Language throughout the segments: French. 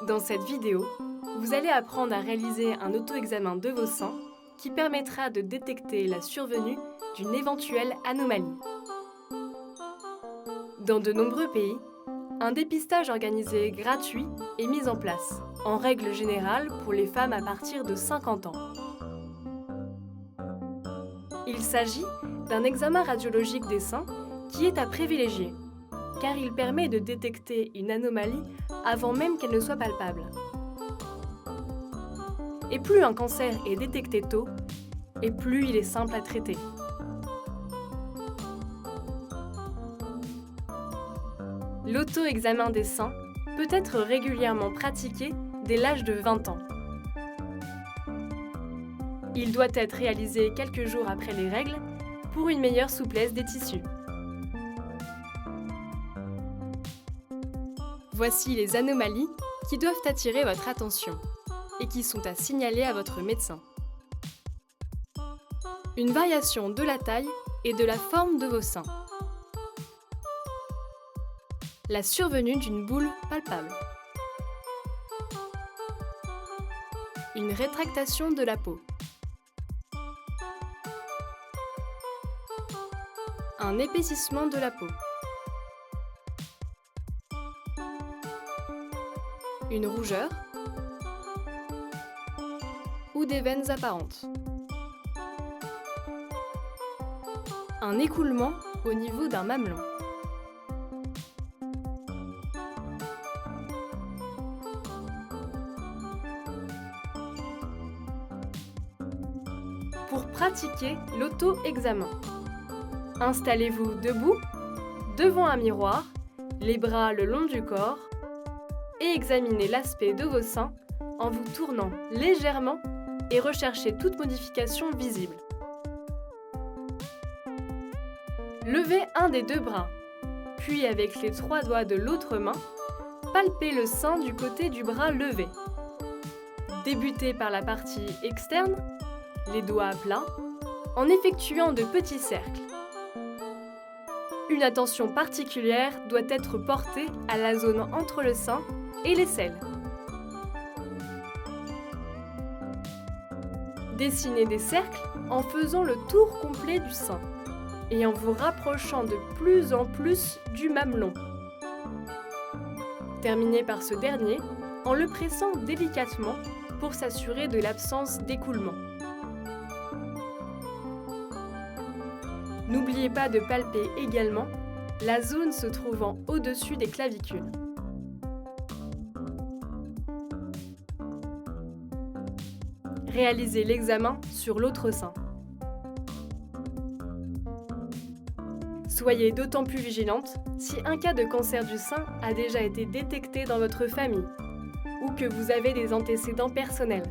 Dans cette vidéo, vous allez apprendre à réaliser un auto-examen de vos seins qui permettra de détecter la survenue d'une éventuelle anomalie. Dans de nombreux pays, un dépistage organisé gratuit est mis en place, en règle générale pour les femmes à partir de 50 ans. Il s'agit d'un examen radiologique des seins qui est à privilégier, car il permet de détecter une anomalie avant même qu'elle ne soit palpable. Et plus un cancer est détecté tôt, et plus il est simple à traiter. L'auto-examen des seins peut être régulièrement pratiqué dès l'âge de 20 ans. Il doit être réalisé quelques jours après les règles pour une meilleure souplesse des tissus. Voici les anomalies qui doivent attirer votre attention et qui sont à signaler à votre médecin. Une variation de la taille et de la forme de vos seins. La survenue d'une boule palpable. Une rétractation de la peau. Un épaississement de la peau. Une rougeur ou des veines apparentes. Un écoulement au niveau d'un mamelon. Pour pratiquer l'auto-examen, installez-vous debout, devant un miroir, les bras le long du corps, et examinez l'aspect de vos seins en vous tournant légèrement et recherchez toute modification visible. Levez un des deux bras, puis avec les 3 doigts de l'autre main, palpez le sein du côté du bras levé. Débutez par la partie externe, les doigts à plat, en effectuant de petits cercles. Une attention particulière doit être portée à la zone entre le sein et l'aisselle. Dessinez des cercles en faisant le tour complet du sein et en vous rapprochant de plus en plus du mamelon. Terminez par ce dernier en le pressant délicatement pour s'assurer de l'absence d'écoulement. N'oubliez pas de palper également la zone se trouvant au-dessus des clavicules. Réalisez l'examen sur l'autre sein. Soyez d'autant plus vigilante si un cas de cancer du sein a déjà été détecté dans votre famille ou que vous avez des antécédents personnels.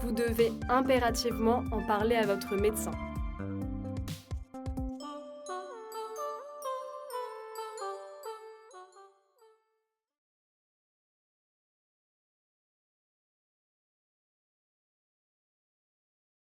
Vous devez impérativement en parler à votre médecin.